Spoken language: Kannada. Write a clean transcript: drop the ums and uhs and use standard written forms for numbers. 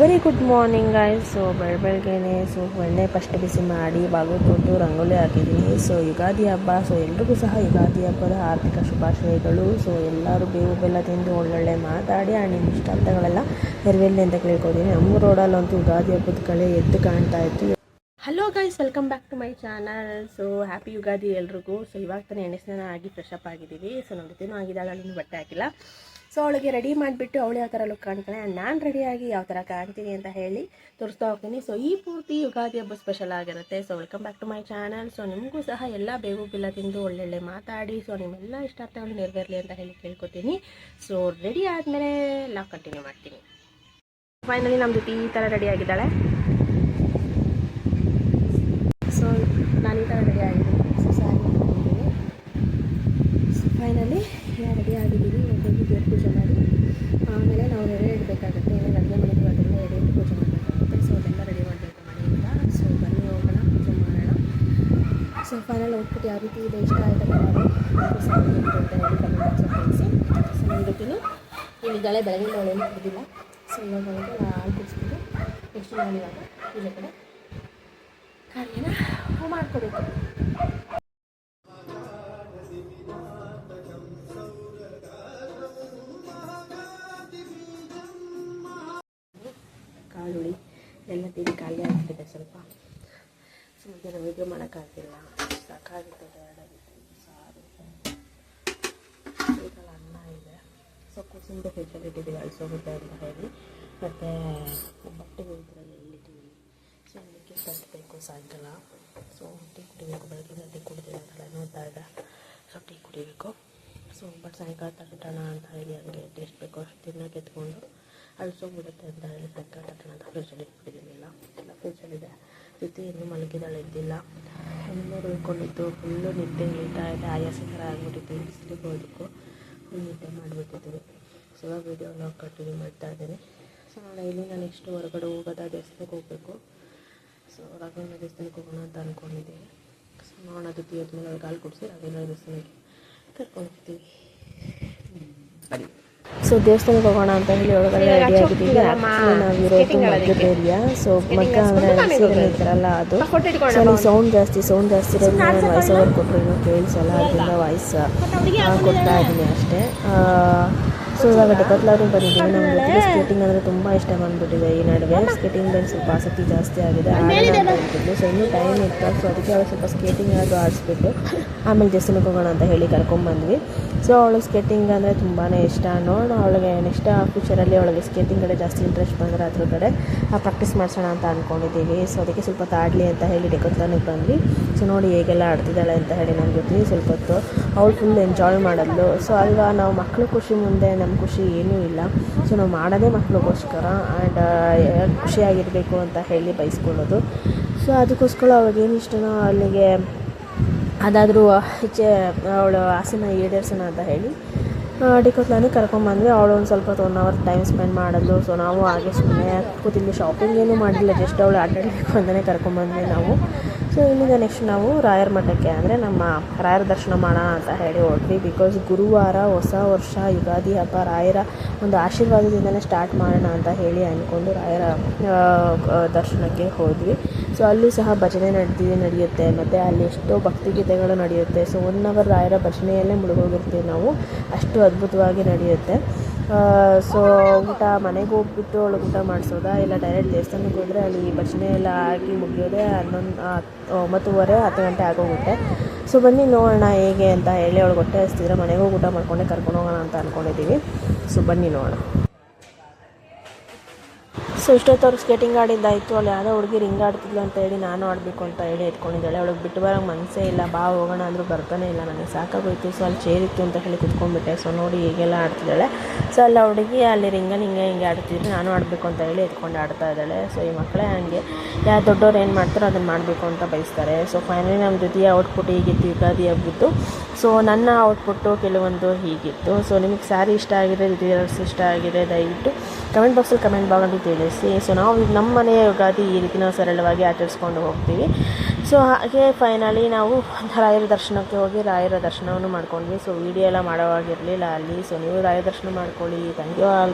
Very good morning guys. So ಬೆಳಗ್ಗೆನೆ ಎಣ್ಣೆ ಫಸ್ಟ್ ಬಿಸಿ ಮಾಡಿ ಬಾಗಿಲು ಕೊಟ್ಟು ರಂಗೋಲಿ ಹಾಕಿದ್ದೀನಿ. ಸೊ ಯುಗಾದಿ ಹಬ್ಬ. ಸೊ ಎಲ್ರಿಗೂ ಸಹ ಯುಗಾದಿ ಹಬ್ಬದ ಆರ್ಥಿಕ ಶುಭಾಶಯಗಳು. ಸೊ ಎಲ್ಲರೂ ಬೇವು ಬೆಲ್ಲ ತಿಂದು ಒಳ್ಳೊಳ್ಳೆ ಮಾತಾಡಿ ನಿಮ್ಮ ಇಷ್ಟಾರ್ಥಗಳೆಲ್ಲ ನೆರವೇರಲಿ ಅಂತ ಕೇಳ್ಕೊತೀನಿ. ನಮ್ಮ ರೋಡಲ್ಲಂತೂ ಯುಗಾದಿ ಹಬ್ಬದ ಕಳೆ ಎದ್ದು ಕಾಣ್ತಾ ಇತ್ತು. Hello guys, welcome back to my channel. So happy Ugadi ಎಲ್ರಿಗೂ. ಸೊ ಇವಾಗ ತಾನೇ ಎಣ್ಣೆ ಸ್ನಾನ ಆಗಿ ಫ್ರೆಶ್ ಅಪ್ ಆಗಿದ್ದೀವಿ. ಸೊ ನಮ್ಮ ಜೊತೆನೂ ಆಗಿದ್ದಾಳೆ, ಇನ್ನೂ ಬಟ್ಟೆ ಹಾಕಿಲ್ಲ. ಸೊ ಅವಳಿಗೆ ರೆಡಿ ಮಾಡಿಬಿಟ್ಟು ಅವಳು ಯಾವ ಥರ ಲುಕ್ ಕಾಣ್ತಾಳೆ ಆ್ಯಂಡ್ ನಾನು ರೆಡಿಯಾಗಿ ಯಾವ ಥರ ಕಾಣ್ತೀನಿ ಅಂತ ಹೇಳಿ ತೋರಿಸ್ತಾ ಹೋಗ್ತೀನಿ. ಸೊ ಈ ಪೂರ್ತಿ ಯುಗಾದಿ ಹಬ್ಬ ಸ್ಪೆಷಲ್ ಆಗಿರುತ್ತೆ. So welcome back to my channel. So ನಿಮಗೂ ಸಹ ಎಲ್ಲ ಬೇವು ಬೆಲ್ಲ ತಿಂದು ಒಳ್ಳೊಳ್ಳೆ ಮಾತಾಡಿ ಸೊ ನಿಮ್ಮೆಲ್ಲ ಇಷ್ಟಾರ್ಥಗಳು ನೆರವೇರಲಿ ಅಂತ ಹೇಳಿ ಕೇಳ್ಕೊತೀನಿ. ಸೊ ರೆಡಿ ಆದಮೇಲೆ ಎಲ್ಲ ಕಂಟಿನ್ಯೂ ಮಾಡ್ತೀನಿ. ಫೈನಲಿ ನಮ್ಮ ಜೊತೆ ಈ ಥರ ರೆಡಿ ಆಗಿದ್ದಾಳೆ. ಸೊ ನಾನು ಈ ಥರ ರೆಡಿ ಆಗಿದ್ದೀನಿ. ಸೊ ಸ್ಯಾರಿ ಹಾಕಿದ್ದೀನಿ. ಸೊ ಫೈನಲಿ ರೆಡಿ ಆಗಿದ್ದೀನಿ. ಹೋಗಿ ದೇವ್ರ ಪೂಜೆ ಮಾಡಿ ಆಮೇಲೆ ನಾವು ಎಡೆ ಇಡಬೇಕಾಗುತ್ತೆ. ಏನೇನು ಅಡುಗೆ ಮಾಡಿದ್ವಿ ಅದೆಲ್ಲ ಎಡೆ ಇಟ್ಟು ಪೂಜೆ ಮಾಡಬೇಕಾಗುತ್ತೆ. ಸೊ ಅದೆಲ್ಲ ರೆಡಿ ಮಾಡಬೇಕು ಮನೆಯಿಂದ. ಸೊ ಬನ್ನಿ ಹೋಗೋಣ, ಪೂಜೆ ಮಾಡೋಣ. ಸೊ ಫೈನಲ್ ಔಟ್ಪುಟ್ ಯಾವ ರೀತಿ ಇದೆ, ಇಷ್ಟ ಆಯ್ತಲ್ಲ ಅದು ಸಾರಿ ಅಂತ ಹೇಳಿ ಕಮೆಂಟ್ ಬಾಕ್ಸಲ್ಲಿ ತಿಳಿಸಿ. ಸೊ ನಾನು ಗೊತ್ತೀನಿ ಇಲ್ಲಿದ್ದಾಳೆ, ಬೆಳಗಿನ ಅವಳೇನು ಕುಡಿದಿಲ್ಲ. ಸೊ ಇವಾಗ ಅವಳಿಗೆ ಹಾಲು ಕುಡಿಸ್ಬಿಟ್ಟು ನೆಕ್ಸ್ಟ್ ನಾನು ಇವಾಗ ಪೂಜೆ ಕಡೆ ಕಾರ್ಯನ ಮಾಡ್ಕೋಬೇಕು. ಕಾಳುಳಿ ಎಲ್ಲ ತಿಂದು ಖಾಲಿ ಆಗ್ತಿದೆ ಸ್ವಲ್ಪ. ಸೊ ಮಧ್ಯಾಹ್ನ ವೀಡಿಯೋ ಮಾಡೋಕ್ಕಾಗಿಲ್ಲ, ಸಾಕಾಗಿರ್ತದೆ. ಸಾರು ಈಗ ಅನ್ನ ಇದೆ. ಸೊ ಕೂಸಿಂದು ಫೆಸಿಲಿಟಿಗೆ ಅಳಿಸೋಗುತ್ತೆ ಅಂತ ಹೇಳಿ ಮತ್ತು ಬಟ್ಟೆಗಳು ಇದರಲ್ಲಿ ಎಲ್ಲಿದ್ದೀವಿ. ಸೊ ಅದಕ್ಕೆ ತಟ್ಟಬೇಕು ಸಾಯಂಕಾಲ. ಸೊ ಟೀ ಕುಡಿಬೇಕು. ಬೆಳಗ್ಗೆ ಟೀ ಕುಡಿದಿಲ್ಲ ನೋಡಿದಾಗ ಸೊ ಟೀ ಕುಡಿಬೇಕು. ಸೊ ಬಟ್ ಸಾಯಂಕಾಲ ತಟ್ಟೋಣ ಅಂತ ಹೇಳಿ ಹಂಗೆ ಎಷ್ಟು ಬೇಕೋ ಅಷ್ಟು ತಿನ್ನೋಕೆ ಎತ್ಕೊಂಡು ಅಳಿಸೋಗ್ಬಿಡುತ್ತೆ ಅಂತ ಹೇಳಿ ತಟ್ಟೋಣ ಅಂತ ಫ್ರಿಜ್ಜಲ್ಲಿ ಇಟ್ಬಿಟ್ಟಿದ್ದೀನಿಲ್ಲ. ಎಲ್ಲ ಫ್ರಿಜ್ಜಲ್ಲಿದೆ. ಜೊತೆ ಇನ್ನೂ ಮಲಗಿದಾಳೆ, ಎದ್ದಿಲ್ಲ. ಇನ್ನೂ ಉಳ್ಕೊಂಡಿದ್ದು ಫುಲ್ಲು ನಿದ್ದೆ ಇಳ್ತಾ ಇದೆ. ಆಯಾಸ ಥರ ಆಗಿಬಿಟ್ಟಿತ್ತು. ಬಿಸಿಲಿಗೆ ಹೋದಕ್ಕೂ ಫುಲ್ ನಿದ್ದೆ ಮಾಡಿಬಿಟ್ಟಿದ್ದೀವಿ. ಸೊ ಇವಾಗ ವೀಡಿಯೋ ವ್ಲಾಗ್ ಕಂಟಿನ್ಯೂ ಮಾಡ್ತಾ ಇದ್ದೀನಿ. ಸೊ ನಾಳೆ ಇಲ್ಲಿಂದ ನೆಕ್ಸ್ಟ್ ಹೊರಗಡೆ ಹೋಗೋದು ದೇವಸ್ಥಾನಕ್ಕೆ ಹೋಗಬೇಕು. ಸೊ ರಾಘವೇಂದ್ರ ದೇವಸ್ಥಾನಕ್ಕೆ ಹೋಗೋಣ ಅಂತ ಅಂದ್ಕೊಂಡಿದ್ದೀವಿ. ಸೊ ನೋಡೋಣ ಜೊತೆ ಆದಮೇಲೆ ಅವ್ರಿಗೆ ಹಾಲು ಕುಡಿಸಿ ರಾಘವೇಂದ್ರ ದೇವಸ್ಥಾನಕ್ಕೆ ಕರ್ಕೊಂಡ್ತೀವಿ. ಸೊ ದೇವಸ್ಥಾನಕ್ಕೆ ಹೋಗೋಣ ಅಂತ ಹೇಳಿ ಒಳಗಡೆ ರೆಡಿ ಆಗಿದ್ದೀವಿ. ನಾವಿರೋದು ಮಗ್ಗದ ಏರಿಯಾ. ಸೊ ಮಗ್ಗ ಅಂದರೆ ಸೀರೆ ಇರ್ತಾರಲ್ಲ ಅದು. ಸೊ ಅಲ್ಲಿ ಸೌಂಡ್ ಜಾಸ್ತಿ ಇರೋದು. ನಾನು ವಾಯ್ಸ್ ಓವರ್ ಕೊಟ್ಟರು ಇನ್ನೂ ಕೇಳಿಸಲ್ಲ, ಅದರಿಂದ ವಾಯ್ಸ್ ಕೊಡ್ತಾ ಇದ್ದೀನಿ ಅಷ್ಟೇ. ಸೊ ಇವಾಗ ಡೆಕೋತ್ಲಾರು ಬಂದಿದ್ದೀವಿ. ನಮ್ಮ ಜೊತೆಗೆ ಸ್ಕೇಟಿಂಗ್ ಅಂದರೆ ತುಂಬ ಇಷ್ಟ ಬಂದುಬಿಟ್ಟಿದೆ. ಈ ನಡುವೆ ಸ್ಕೇಟಿಂಗ್ ಮೇಲೆ ಸ್ವಲ್ಪ ಆಸಕ್ತಿ ಜಾಸ್ತಿ ಆಗಿದೆ. ಆಡಿದ್ದು ಸೊ ಇನ್ನೂ ಟೈಮ್ ಇತ್ತು. ಸೊ ಅದಕ್ಕೆ ಅವಳು ಸ್ವಲ್ಪ ಸ್ಕೇಟಿಂಗ್ ಅದು ಆಡಿಸ್ಬಿಟ್ಟು ಆಮೇಲೆ ದೇವಸ್ಥಾನಕ್ಕೆ ಹೋಗೋಣ ಅಂತ ಹೇಳಿ ಕರ್ಕೊಂಡ್ಬಂದ್ವಿ. ಸೊ ಅವಳಿಗೆ ಸ್ಕೇಟಿಂಗ್ ಅಂದರೆ ತುಂಬಾ ಇಷ್ಟ. ನೋಡೋಣ ಅವಳಿಗೆ ನೆಕ್ಸ್ಟ್ ಫ್ಯೂಚರಲ್ಲಿ ಅವಳಿಗೆ ಸ್ಕೇಟಿಂಗ್ ಕಡೆ ಜಾಸ್ತಿ ಇಂಟ್ರೆಸ್ಟ್ ಬಂದರೆ ಅದ್ರ ಕಡೆ ಪ್ರಾಕ್ಟೀಸ್ ಮಾಡಿಸೋಣ ಅಂತ ಅಂದ್ಕೊಂಡಿದ್ದೀವಿ. ಸೊ ಅದಕ್ಕೆ ಸ್ವಲ್ಪ ತಾಡಲಿ ಅಂತ ಹೇಳಿ ಡೆಕೋತ್ಲಾನಿಗೆ ಬಂದ್ವಿ. ಸೊ ನೋಡಿ ಹೇಗೆಲ್ಲ ಆಡ್ತಿದ್ದಾಳೆ ಅಂತ ಹೇಳಿ ನಮ್ಮ ಜೊತೆ ಸ್ವಲ್ಪ ಹೊತ್ತು ಅವಳು ಫುಲ್ ಎಂಜಾಯ್ ಮಾಡಿದ್ಲು. ಸೊ ಅಲ್ವಾ, ನಾವು ಮಕ್ಕಳು ಖುಷಿ ಮುಂದೆ ನಮ್ಮ ಖುಷಿ ಏನೂ ಇಲ್ಲ. ಸೊ ನಾವು ಮಾಡೋದೇ ಮಕ್ಕಳಿಗೋಸ್ಕರ ಆ್ಯಂಡ್ ಖುಷಿಯಾಗಿರಬೇಕು ಅಂತ ಹೇಳಿ ಬಯಸ್ಕೊಳ್ಳೋದು. ಸೊ ಅದಕ್ಕೋಸ್ಕರ ಅವ್ಳಿಗೇನು ಇಷ್ಟನೋ ಅಲ್ಲಿಗೆ ಅದಾದರೂ ಅವಳು ಆಸೆನ ಈಡೇರಿಸೋಣ ಅಂತ ಹೇಳಿ ಡೆಕೋತ್ಲಾನಿಗೆ ಕರ್ಕೊಂಡ್ಬಂದ್ವಿ. ಅವಳು ಒಂದು ಸ್ವಲ್ಪ 1 hour ಟೈಮ್ ಸ್ಪೆಂಡ್ ಮಾಡಿದ್ಲು. ಸೊ ನಾವು ಹಾಗೆ ಸುಮ್ಮನೆ ಕೂತಿಲ್ಲಿ ಶಾಪಿಂಗ್ ಏನೂ ಮಾಡಿಲ್ಲ, ಜಸ್ಟ್ ಅವಳು ಆಟಾಡಬೇಕು ಅಂತಲೇ ಕರ್ಕೊಂಡ್ಬಂದ್ವಿ ನಾವು. ಸೊ ಇಲ್ಲಿಂದ ನೆಕ್ಸ್ಟ್ ನಾವು ರಾಯರ ಮಠಕ್ಕೆ ಅಂದರೆ ನಮ್ಮ ರಾಯರ ದರ್ಶನ ಮಾಡೋಣ ಅಂತ ಹೇಳಿ ಹೊರಟ್ವಿ. ಬಿಕಾಸ್ ಗುರುವಾರ ಹೊಸ ವರ್ಷ ಯುಗಾದಿ ಹಬ್ಬ ರಾಯರ ಒಂದು ಆಶೀರ್ವಾದದಿಂದಲೇ ಸ್ಟಾರ್ಟ್ ಮಾಡೋಣ ಅಂತ ಹೇಳಿ ಅಂದ್ಕೊಂಡು ರಾಯರ ದರ್ಶನಕ್ಕೆ ಹೋದ್ವಿ. ಸೊ ಅಲ್ಲೂ ಸಹ ಭಜನೆ ನಡೆಯುತ್ತೆ ಮತ್ತು ಅಲ್ಲಿ ಎಷ್ಟೋ ಭಕ್ತಿಗೀತೆಗಳು ನಡೆಯುತ್ತೆ. ಸೊ 1 hour ರಾಯರ ಭಜನೆಯಲ್ಲೇ ಮುಳುಗೋಗಿರ್ತೀವಿ ನಾವು, ಅಷ್ಟು ಅದ್ಭುತವಾಗಿ ನಡೆಯುತ್ತೆ. ಸೊ ಊಟ ಮನೆಗೆ ಹೋಗ್ಬಿಟ್ಟು ಅವಳಿಗೆ ಊಟ ಮಾಡಿಸೋದಾ ಇಲ್ಲ ಡೈರೆಕ್ಟ್ ದೇವಸ್ಥಾನಕ್ಕೆ ಹೋದರೆ ಅಲ್ಲಿ ಭಜನೆ ಎಲ್ಲ ಆಗಿ ಮುಗಿಯೋದೇ 9:30 10 ಗಂಟೆ ಆಗೋಗುತ್ತೆ. ಸೊ ಬನ್ನಿ ನೋಡೋಣ ಹೇಗೆ ಅಂತ ಹೇಳಿ. ಅವಳಿಗೆ ಹೊಟ್ಟೆ ಹಸ್ತಿದ್ರೆ ಮನೆಗೆ ಹೋಗಿ ಊಟ ಮಾಡ್ಕೊಂಡೆ ಕರ್ಕೊಂಡು ಹೋಗೋಣ ಅಂತ ಅಂದ್ಕೊಂಡಿದ್ದೀವಿ. ಸೊ ಬನ್ನಿ ನೋಡೋಣ. ಸೊ ಇಷ್ಟೊತ್ತವ್ರಿಗೆ ಸ್ಕೇಟಿಂಗ್ ಆಡಿದ್ದಾಯಿತು. ಅಲ್ಲಿ ಯಾವುದೋ ಹುಡುಗಿ ರಿಂಗ್ ಆಡ್ತಿದ್ಲು ಅಂತ ಹೇಳಿ ನಾನು ಆಡಬೇಕು ಅಂತ ಹೇಳಿ ಎತ್ಕೊಂಡಿದ್ದಾಳೆ. ಅವಳಿಗೆ ಬಿಟ್ಟು ಬರೋಂಗೆ ಮನಸ್ಸೇ ಇಲ್ಲ. ಬಾ ಹೋಗೋಣ ಅಂದರೂ ಬರ್ತಾನೆ ಇಲ್ಲ. ನನಗೆ ಸಾಕಾಗೋಯ್ತು. ಸೊ ಅಲ್ಲಿ ಚೇರ್ ಇತ್ತು ಅಂತ ಹೇಳಿ ಕುತ್ಕೊಂಡ್ಬಿಟ್ಟೆ. ಸೊ ನೋಡಿ ಹೀಗೆಲ್ಲ ಆಡ್ತಿದ್ದಾಳೆ. ಸೊ ಅಲ್ಲಿ ಹುಡುಗಿ ಅಲ್ಲಿ ರಿಂಗಲ್ಲಿ ಹಿಂಗೆ ಆಡ್ತಿದ್ರು. ನಾನು ಆಡಬೇಕು ಅಂತ ಹೇಳಿ ಎತ್ಕೊಂಡು ಆಡ್ತಾ ಇದ್ದಾಳೆ. ಸೊ ಈ ಮಕ್ಕಳೇ ಹಂಗೆ, ಯಾರು ದೊಡ್ಡವ್ರು ಏನು ಮಾಡ್ತಾರೋ ಅದನ್ನು ಮಾಡಬೇಕು ಅಂತ ಬಯಸ್ತಾರೆ. ಸೊ ಫೈನಲಿ ನಮ್ಮ ಜೊತೆಯ ಔಟ್ಪುಟ್ ಹೀಗಿತ್ತು ಯುಗಾದಿ ಹಬ್ಬದ್ದು. ಸೊ ನನ್ನ ಔಟ್ಪುಟ್ಟು ಕೆಲವೊಂದು ಹೀಗಿತ್ತು. ಸೊ ನಿಮಗೆ ಸ್ಯಾರಿ ಇಷ್ಟ ಆಗಿದೆ, ರಿಸಲ್ಟ್ಸ್ ಇಷ್ಟ ಆಗಿದೆ, ದಯವಿಟ್ಟು ಕಮೆಂಟ್ ಬಾಕ್ಸಲ್ಲಿ ಕಮೆಂಟ್ ಬಾಗಲ್ಲಿ ತಿಳಿಸಿ. ಸೊ ನಾವು ನಮ್ಮ ಮನೆಯ ಯುಗಾದಿ ಈ ರೀತಿ ನಾವು ಸರಳವಾಗಿ ಆಚರಿಸ್ಕೊಂಡು ಹೋಗ್ತೀವಿ. ಸೊ ಹಾಗೆ ಫೈನಲಿ ನಾವು ರಾಯರ ದರ್ಶನಕ್ಕೆ ಹೋಗಿ ರಾಯರ ದರ್ಶನವನ್ನು ಮಾಡ್ಕೊಂಡ್ವಿ. ಸೊ ವೀಡಿಯೋ ಎಲ್ಲ ಮಾಡೋವಾಗಿರಲಿಲ್ಲ ಅಲ್ಲಿ. ಸೊ ನೀವು ರಾಯರ ದರ್ಶನ ಮಾಡ್ಕೊಳ್ಳಿ. Thank you all.